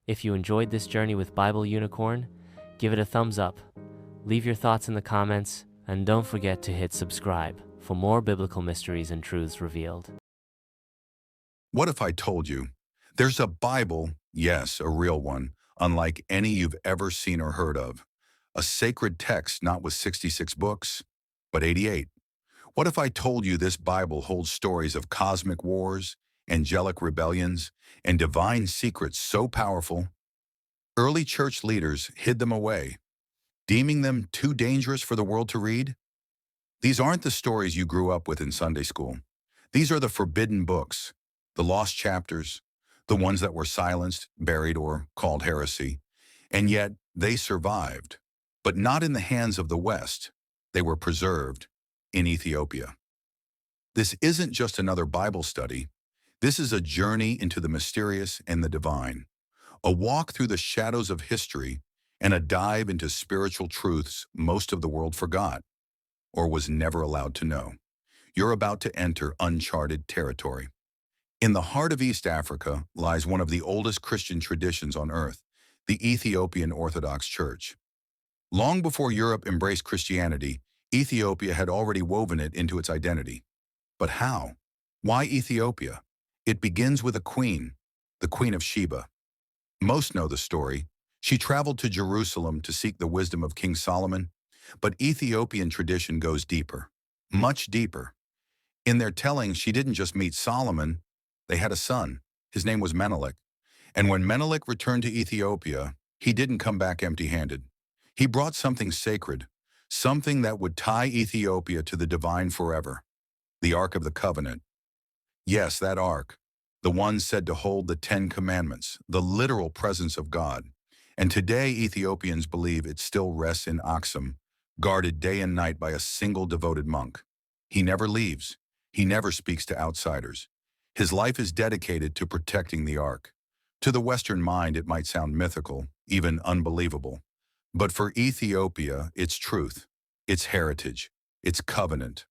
If you enjoyed this journey with Bible Unicorn, give it a thumbs up, leave your thoughts in the comments, and don't forget to hit subscribe for more biblical mysteries and truths revealed. What if I told you there's a Bible, yes, a real one, unlike any you've ever seen or heard of, a sacred text not with 66 books, but 88? What if I told you this Bible holds stories of cosmic wars, angelic rebellions, and divine secrets so powerful, early church leaders hid them away, deeming them too dangerous for the world to read? These aren't the stories you grew up with in Sunday school. These are the forbidden books, the lost chapters, the ones that were silenced, buried, or called heresy. And yet they survived, but not in the hands of the West. They were preserved in Ethiopia. This isn't just another Bible study. This is a journey into the mysterious and the divine, a walk through the shadows of history and a dive into spiritual truths most of the world forgot or was never allowed to know. You're about to enter uncharted territory. In the heart of East Africa lies one of the oldest Christian traditions on earth, the Ethiopian Orthodox Church. Long before Europe embraced Christianity, Ethiopia had already woven it into its identity. But how? Why Ethiopia? It begins with a queen, the Queen of Sheba. Most know the story. She traveled to Jerusalem to seek the wisdom of King Solomon, but Ethiopian tradition goes deeper, much deeper. In their telling, she didn't just meet Solomon, they had a son. His name was Menelik. And when Menelik returned to Ethiopia, he didn't come back empty-handed. He brought something sacred, something that would tie Ethiopia to the divine forever, the Ark of the Covenant. Yes, that Ark, the one said to hold the 10 Commandments, the literal presence of God. And today, Ethiopians believe it still rests in Aksum, guarded day and night by a single devoted monk. He never leaves. He never speaks to outsiders. His life is dedicated to protecting the Ark. To the Western mind, it might sound mythical, even unbelievable. But for Ethiopia, it's truth, it's heritage, it's covenant.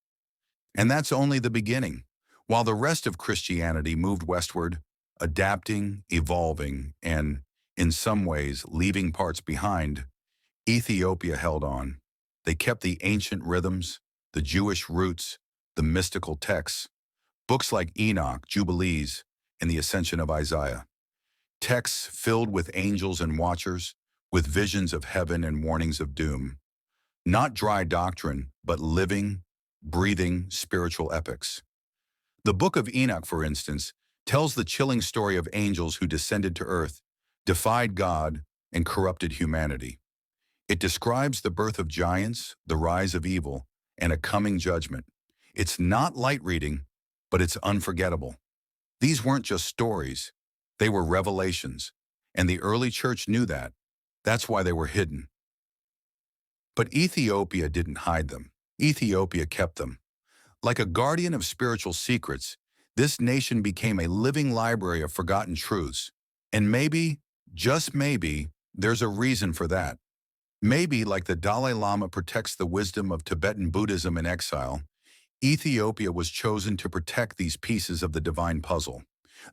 And that's only the beginning. While the rest of Christianity moved westward, adapting, evolving, and, in some ways, leaving parts behind, Ethiopia held on. They kept the ancient rhythms, the Jewish roots, the mystical texts, books like Enoch, Jubilees, and the Ascension of Isaiah. Texts filled with angels and watchers, with visions of heaven and warnings of doom. Not dry doctrine, but living, breathing spiritual epics. The Book of Enoch, for instance, tells the chilling story of angels who descended to earth, defied God, and corrupted humanity. It describes the birth of giants, the rise of evil, and a coming judgment. It's not light reading, but it's unforgettable. These weren't just stories, they were revelations, and the early church knew that. That's why they were hidden. But Ethiopia didn't hide them. Ethiopia kept them. Like a guardian of spiritual secrets, this nation became a living library of forgotten truths. And maybe, just maybe, there's a reason for that. Maybe, like the Dalai Lama protects the wisdom of Tibetan Buddhism in exile, Ethiopia was chosen to protect these pieces of the divine puzzle,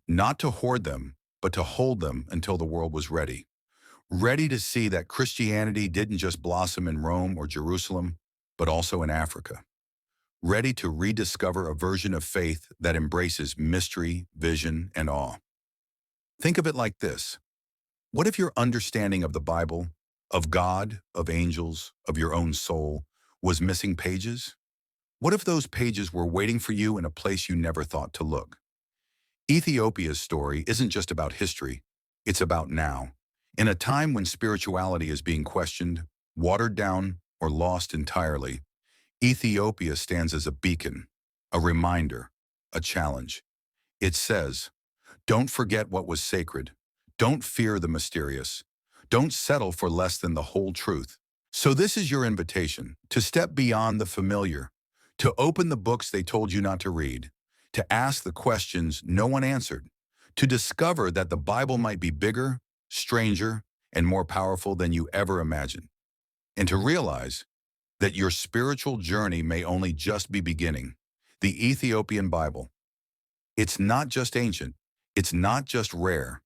not to hoard them, but to hold them until the world was ready. Ready to see that Christianity didn't just blossom in Rome or Jerusalem, but also in Africa. Ready to rediscover a version of faith that embraces mystery, vision, and awe. Think of it like this. What if your understanding of the Bible, of God, of angels, of your own soul, was missing pages? What if those pages were waiting for you in a place you never thought to look? Ethiopia's story isn't just about history, it's about now. In a time when spirituality is being questioned, watered down, or lost entirely, Ethiopia stands as a beacon, a reminder, a challenge. It says, don't forget what was sacred. Don't fear the mysterious. Don't settle for less than the whole truth. So this is your invitation, to step beyond the familiar, to open the books they told you not to read, to ask the questions no one answered, to discover that the Bible might be bigger, stranger, and more powerful than you ever imagined, and to realize that your spiritual journey may only just be beginning. The Ethiopian Bible. It's not just ancient, it's not just rare,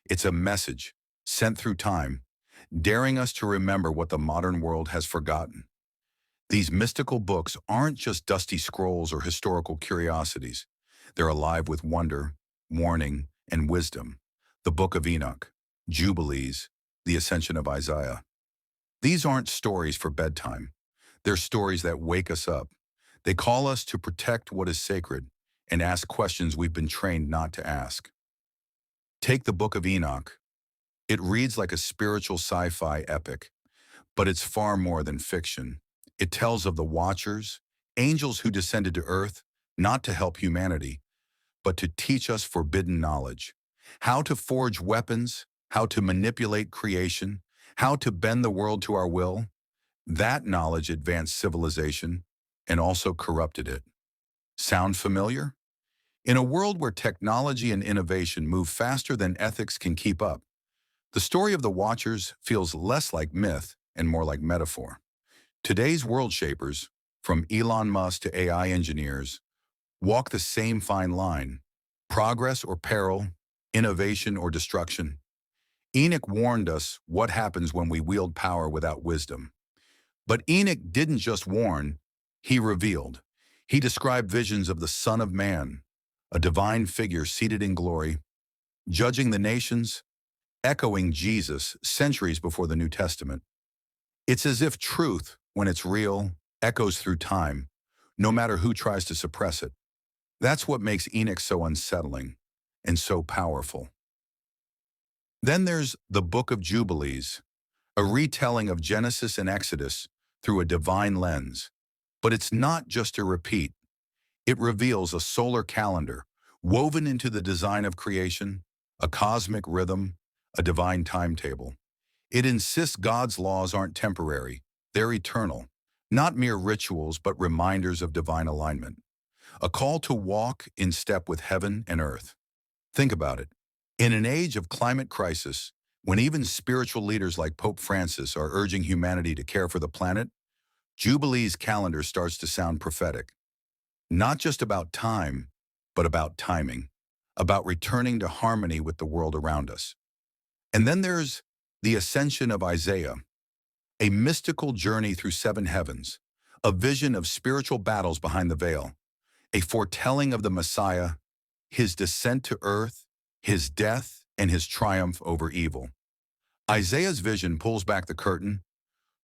it's a message, sent through time, daring us to remember what the modern world has forgotten. These mystical books aren't just dusty scrolls or historical curiosities. They're alive with wonder, warning, and wisdom. The Book of Enoch, Jubilees, the Ascension of Isaiah. These aren't stories for bedtime. They're stories that wake us up. They call us to protect what is sacred and ask questions we've been trained not to ask. Take the Book of Enoch. It reads like a spiritual sci-fi epic, but it's far more than fiction. It tells of the Watchers, angels who descended to earth, not to help humanity, but to teach us forbidden knowledge. How to forge weapons, how to manipulate creation, how to bend the world to our will. That knowledge advanced civilization and also corrupted it. Sound familiar? In a world where technology and innovation move faster than ethics can keep up, the story of the Watchers feels less like myth and more like metaphor. Today's world shapers, from Elon Musk to AI engineers, walk the same fine line: progress or peril, innovation or destruction. Enoch warned us what happens when we wield power without wisdom. But Enoch didn't just warn, he revealed. He described visions of the Son of Man, a divine figure seated in glory, judging the nations, echoing Jesus centuries before the New Testament. It's as if truth, when it's real, echoes through time, no matter who tries to suppress it. That's what makes Enoch so unsettling and so powerful. Then there's the Book of Jubilees, a retelling of Genesis and Exodus through a divine lens. But it's not just a repeat. It reveals a solar calendar woven into the design of creation, a cosmic rhythm, a divine timetable. It insists God's laws aren't temporary, they're eternal, not mere rituals but reminders of divine alignment. A call to walk in step with heaven and earth. Think about it. In an age of climate crisis, when even spiritual leaders like Pope Francis are urging humanity to care for the planet, Jubilee's calendar starts to sound prophetic. Not just about time, but about timing, about returning to harmony with the world around us. And then there's the Ascension of Isaiah, a mystical journey through seven heavens, a vision of spiritual battles behind the veil, a foretelling of the Messiah, his descent to earth, his death, and his triumph over evil. Isaiah's vision pulls back the curtain,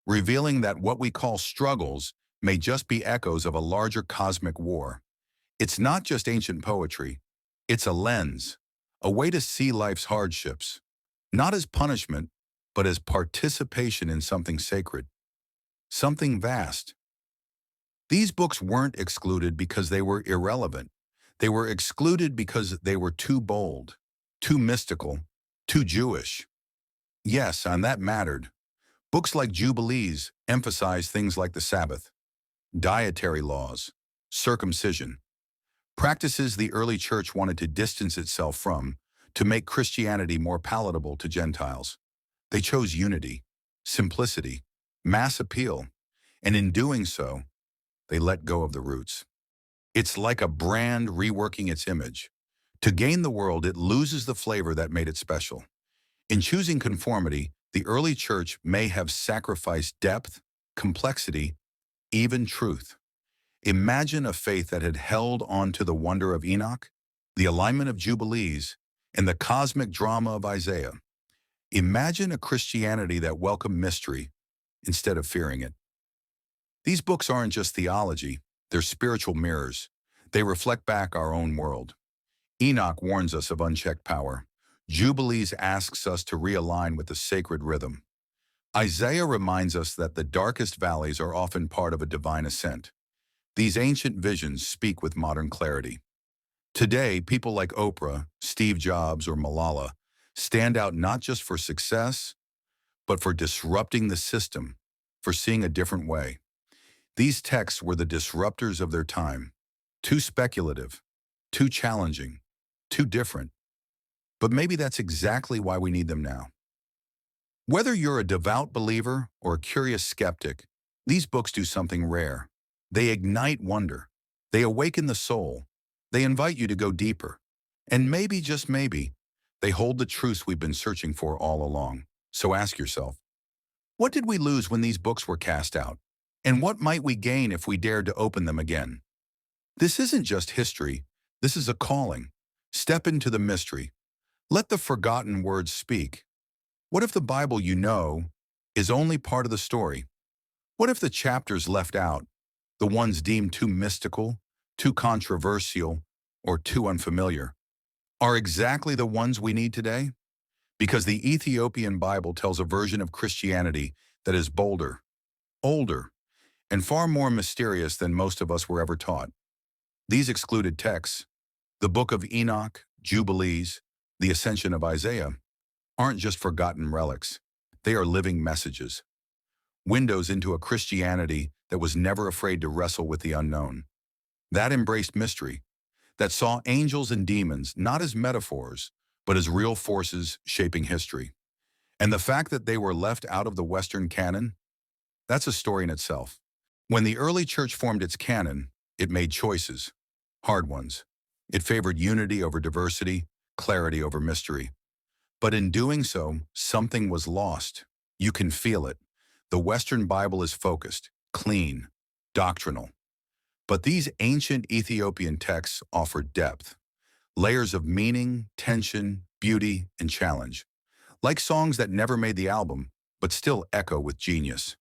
revealing that what we call struggles may just be echoes of a larger cosmic war. It's not just ancient poetry, it's a lens, a way to see life's hardships, not as punishment, but as participation in something sacred, something vast. These books weren't excluded because they were irrelevant. They were excluded because they were too bold, too mystical, too Jewish. Yes, and that mattered. Books like Jubilees emphasize things like the Sabbath, dietary laws, circumcision, practices the early church wanted to distance itself from to make Christianity more palatable to Gentiles. They chose unity, simplicity, mass appeal, and in doing so, they let go of the roots. It's like a brand reworking its image. To gain the world, it loses the flavor that made it special. In choosing conformity, the early church may have sacrificed depth, complexity, even truth. Imagine a faith that had held on to the wonder of Enoch, the alignment of Jubilees, and the cosmic drama of Isaiah. Imagine a Christianity that welcomed mystery instead of fearing it. These books aren't just theology, they're spiritual mirrors. They reflect back our own world. Enoch warns us of unchecked power. Jubilees asks us to realign with the sacred rhythm. Isaiah reminds us that the darkest valleys are often part of a divine ascent. These ancient visions speak with modern clarity. Today, people like Oprah, Steve Jobs, or Malala stand out not just for success, but for disrupting the system, for seeing a different way. These texts were the disruptors of their time. Too speculative, too challenging, too different. But maybe that's exactly why we need them now. Whether you're a devout believer or a curious skeptic, these books do something rare. They ignite wonder. They awaken the soul. They invite you to go deeper. And maybe, just maybe, They hold the truths we've been searching for all along. So ask yourself, what did we lose when these books were cast out? And what might we gain if we dared to open them again? This isn't just history. This is a calling. Step into the mystery. Let the forgotten words speak. What if the Bible you know is only part of the story? What if the chapters left out, the ones deemed too mystical, too controversial, or too unfamiliar, are exactly the ones we need today? Because the Ethiopian Bible tells a version of Christianity that is bolder, older, and far more mysterious than most of us were ever taught. These excluded texts, the Book of Enoch, Jubilees, the Ascension of Isaiah, aren't just forgotten relics. They are living messages, windows into a Christianity that was never afraid to wrestle with the unknown, that embraced mystery, that saw angels and demons not as metaphors, but as real forces shaping history. And the fact that they were left out of the Western canon, that's a story in itself. When the early church formed its canon, it made choices, hard ones. It favored unity over diversity, clarity over mystery. But in doing so, something was lost. You can feel it. The Western Bible is focused, clean, doctrinal. But these ancient Ethiopian texts offer depth, layers of meaning, tension, beauty, and challenge. Like songs that never made the album, but still echo with genius.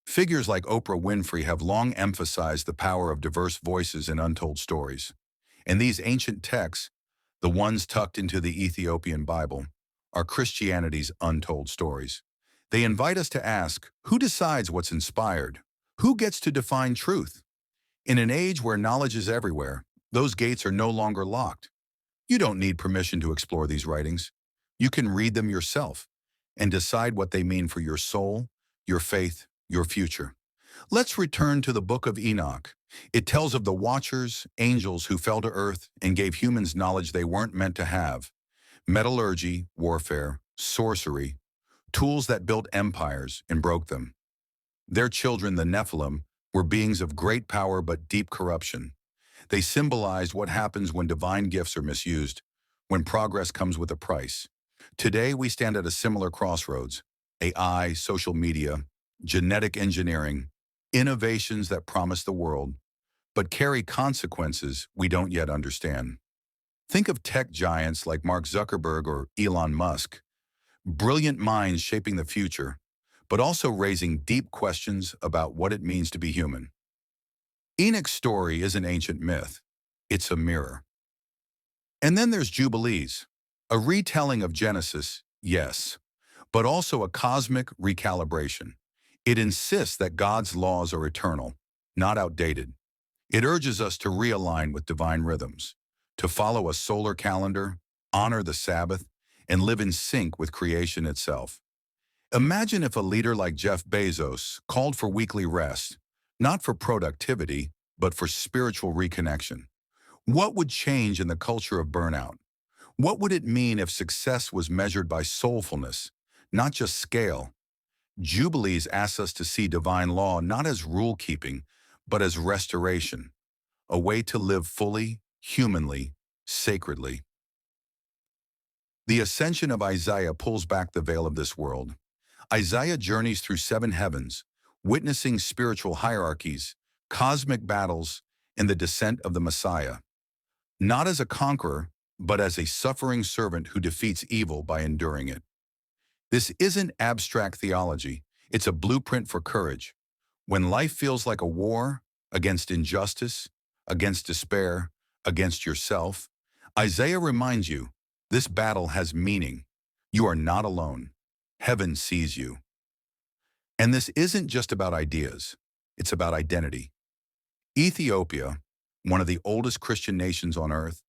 Figures like Oprah Winfrey have long emphasized the power of diverse voices and untold stories. And these ancient texts, the ones tucked into the Ethiopian Bible, are Christianity's untold stories. They invite us to ask, who decides what's inspired? Who gets to define truth? In an age where knowledge is everywhere, those gates are no longer locked. You don't need permission to explore these writings. You can read them yourself and decide what they mean for your soul, your faith, your future. Let's return to the Book of Enoch. It tells of the watchers, angels who fell to earth and gave humans knowledge they weren't meant to have. Metallurgy, warfare, sorcery, tools that built empires and broke them. Their children, the Nephilim, were beings of great power but deep corruption. They symbolized what happens when divine gifts are misused, when progress comes with a price. Today, we stand at a similar crossroads. AI, social media, genetic engineering, innovations that promise the world, but carry consequences we don't yet understand. Think of tech giants like Mark Zuckerberg or Elon Musk, brilliant minds shaping the future, but also raising deep questions about what it means to be human. Enoch's story is an ancient myth. It's a mirror. And then there's Jubilees, a retelling of Genesis, yes, but also a cosmic recalibration. It insists that God's laws are eternal, not outdated. It urges us to realign with divine rhythms, to follow a solar calendar, honor the Sabbath, and live in sync with creation itself. Imagine if a leader like Jeff Bezos called for weekly rest, not for productivity, but for spiritual reconnection. What would change in the culture of burnout? What would it mean if success was measured by soulfulness, not just scale? Jubilees asks us to see divine law not as rule-keeping, but as restoration, a way to live fully, humanly, sacredly. The Ascension of Isaiah pulls back the veil of this world. Isaiah journeys through 7 heavens, witnessing spiritual hierarchies, cosmic battles, and the descent of the Messiah. Not as a conqueror, but as a suffering servant who defeats evil by enduring it. This isn't abstract theology, it's a blueprint for courage. When life feels like a war against injustice, against despair, against yourself, Isaiah reminds you, this battle has meaning. You are not alone. Heaven sees you. And this isn't just about ideas, it's about identity. Ethiopia, one of the oldest Christian nations on earth,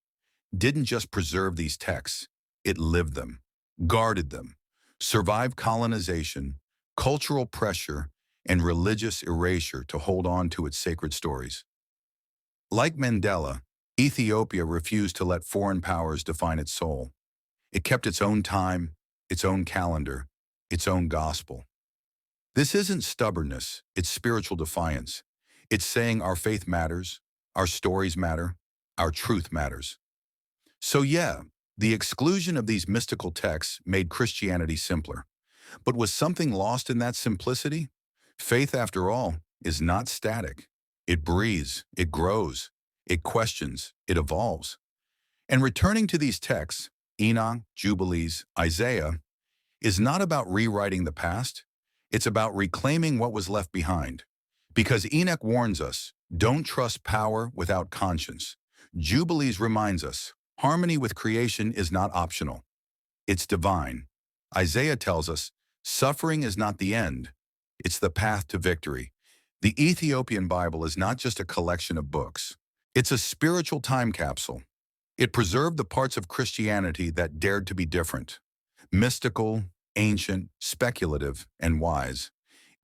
didn't just preserve these texts, it lived them, guarded them, survived colonization, cultural pressure, and religious erasure to hold on to its sacred stories. Like Mandela, Ethiopia refused to let foreign powers define its soul. It kept its own time, its own calendar, its own gospel. This isn't stubbornness, it's spiritual defiance. It's saying our faith matters, our stories matter, our truth matters. So yeah, The exclusion of these mystical texts made Christianity simpler. But was something lost in that simplicity? Faith, after all, is not static. It breathes, it grows, it questions, it evolves. And returning to these texts, Enoch, Jubilees, Isaiah, is not about rewriting the past. It's about reclaiming what was left behind. Because Enoch warns us, don't trust power without conscience. Jubilees reminds us, harmony with creation is not optional. It's divine. Isaiah tells us, suffering is not the end. It's the path to victory. The Ethiopian Bible is not just a collection of books. It's a spiritual time capsule. It preserved the parts of Christianity that dared to be different. Mystical, ancient, speculative, and wise.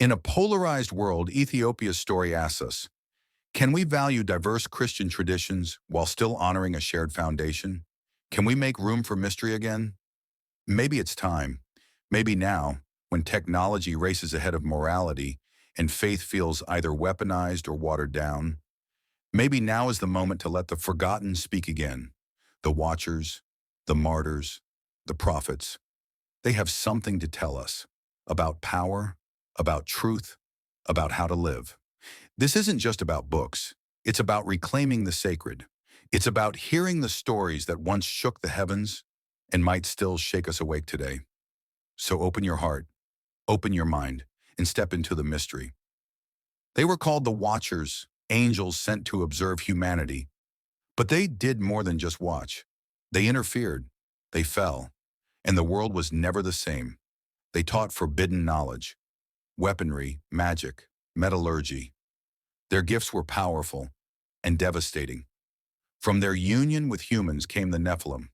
In a polarized world, Ethiopia's story asks us, can we value diverse Christian traditions while still honoring a shared foundation? Can we make room for mystery again? Maybe it's time. Maybe now, when technology races ahead of morality and faith feels either weaponized or watered down. Maybe now is the moment to let the forgotten speak again. The watchers, the martyrs, the prophets. They have something to tell us about power, about truth, about how to live. This isn't just about books. It's about reclaiming the sacred. It's about hearing the stories that once shook the heavens and might still shake us awake today. So open your heart, open your mind, and step into the mystery. They were called the Watchers, angels sent to observe humanity. But they did more than just watch. They interfered, they fell, and the world was never the same. They taught forbidden knowledge, weaponry, magic, metallurgy. Their gifts were powerful and devastating. From their union with humans came the Nephilim,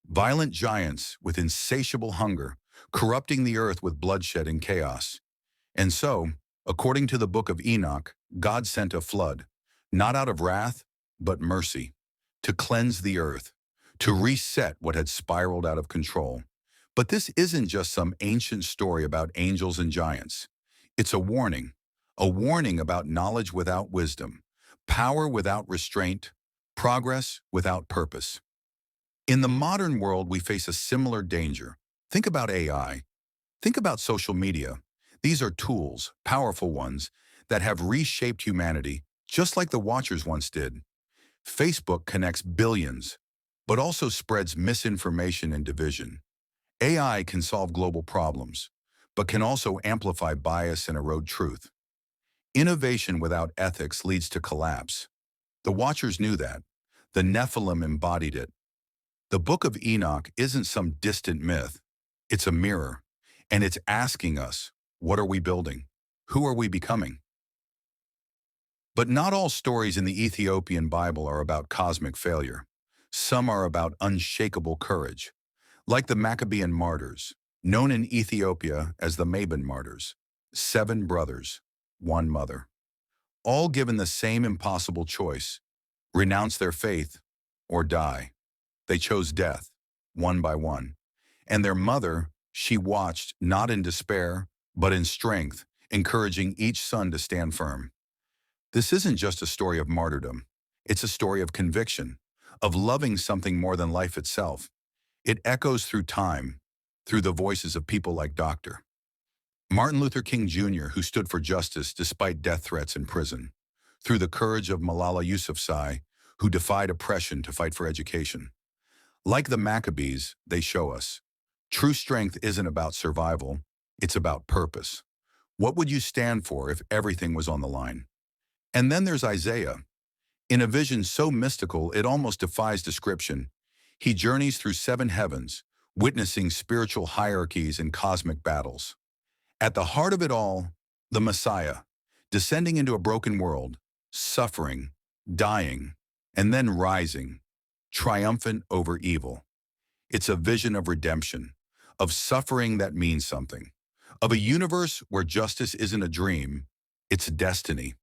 violent giants with insatiable hunger, corrupting the earth with bloodshed and chaos. And so, according to the Book of Enoch, God sent a flood, not out of wrath, but mercy, to cleanse the earth, to reset what had spiraled out of control. But this isn't just some ancient story about angels and giants. It's a warning about knowledge without wisdom, power without restraint, progress without purpose. In the modern world, we face a similar danger. Think about AI. Think about social media. These are tools, powerful ones, that have reshaped humanity, just like the Watchers once did. Facebook connects billions, but also spreads misinformation and division. AI can solve global problems, but can also amplify bias and erode truth. Innovation without ethics leads to collapse. The Watchers knew that. The Nephilim embodied it. The Book of Enoch isn't some distant myth. It's a mirror, and it's asking us, what are we building? Who are we becoming? But not all stories in the Ethiopian Bible are about cosmic failure. Some are about unshakable courage, like the Maccabean martyrs, known in Ethiopia as the Maban martyrs, 7 brothers, 1 mother, all given the same impossible choice, renounce their faith or die. They chose death, one by one. And their mother, she watched not in despair, but in strength, encouraging each son to stand firm. This isn't just a story of martyrdom. It's a story of conviction, of loving something more than life itself. It echoes through time, through the voices of people like Dr. Martin Luther King Jr., who stood for justice despite death threats in prison, through the courage of Malala Yousafzai, who defied oppression to fight for education. Like the Maccabees, they show us, true strength isn't about survival, it's about purpose. What would you stand for if everything was on the line? And then there's Isaiah. In a vision so mystical it almost defies description, he journeys through 7 heavens, witnessing spiritual hierarchies and cosmic battles. At the heart of it all, the Messiah, descending into a broken world, suffering, dying, and then rising, triumphant over evil. It's a vision of redemption, of suffering that means something, of a universe where justice isn't a dream, it's destiny.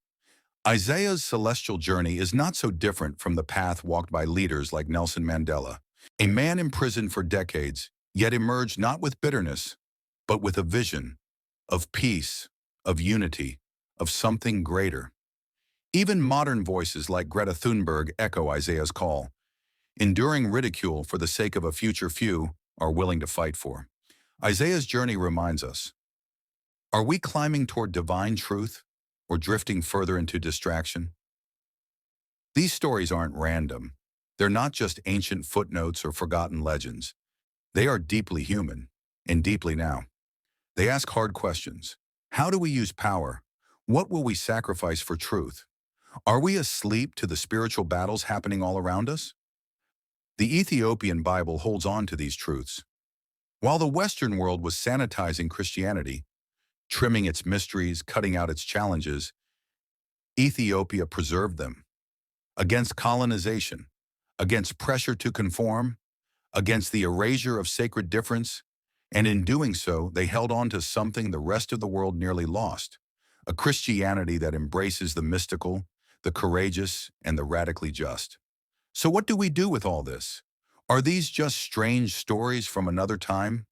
Isaiah's celestial journey is not so different from the path walked by leaders like Nelson Mandela, a man imprisoned for decades, yet emerged not with bitterness, but with a vision of peace, of unity, of something greater. Even modern voices like Greta Thunberg echo Isaiah's call. enduring ridicule for the sake of a future few are willing to fight for. Isaiah's journey reminds us, are we climbing toward divine truth or drifting further into distraction? These stories aren't random. They're not just ancient footnotes or forgotten legends. They are deeply human and deeply now. They ask hard questions. How do we use power? What will we sacrifice for truth? Are we asleep to the spiritual battles happening all around us? The Ethiopian Bible holds on to these truths. While the Western world was sanitizing Christianity, trimming its mysteries, cutting out its challenges, Ethiopia preserved them. Against colonization, against pressure to conform, against the erasure of sacred difference, and in doing so, they held on to something the rest of the world nearly lost, a Christianity that embraces the mystical, the courageous, and the radically just. So what do we do with all this? Are these just strange stories from another time?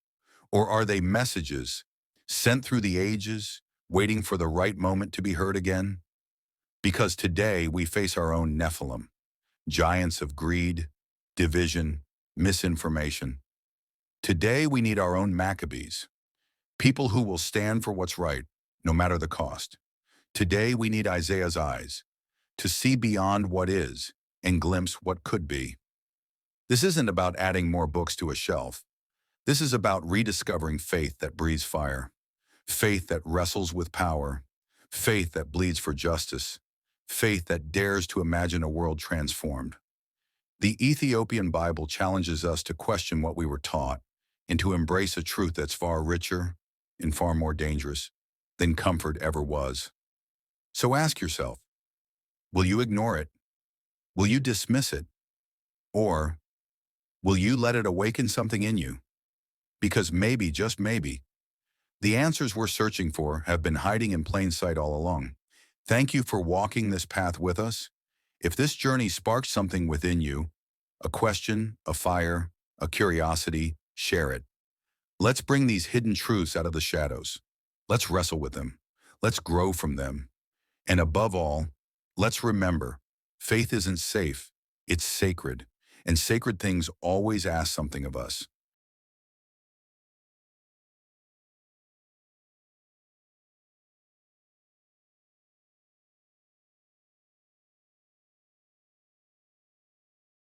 Or are they messages sent through the ages, waiting for the right moment to be heard again? Because today we face our own Nephilim, giants of greed, division, misinformation. Today we need our own Maccabees, people who will stand for what's right, no matter the cost. Today we need Isaiah's eyes, to see beyond what is and glimpse what could be. This isn't about adding more books to a shelf. This is about rediscovering faith that breathes fire, faith that wrestles with power, faith that bleeds for justice, faith that dares to imagine a world transformed. The Ethiopian Bible challenges us to question what we were taught and to embrace a truth that's far richer and far more dangerous than comfort ever was. So ask yourself, will you ignore it? Will you dismiss it? Or will you let it awaken something in you? Because maybe, just maybe, the answers we're searching for have been hiding in plain sight all along. Thank you for walking this path with us. If this journey sparks something within you, a question, a fire, a curiosity, share it. Let's bring these hidden truths out of the shadows. Let's wrestle with them. Let's grow from them. And above all, let's remember, faith isn't safe, it's sacred. And sacred things always ask something of us.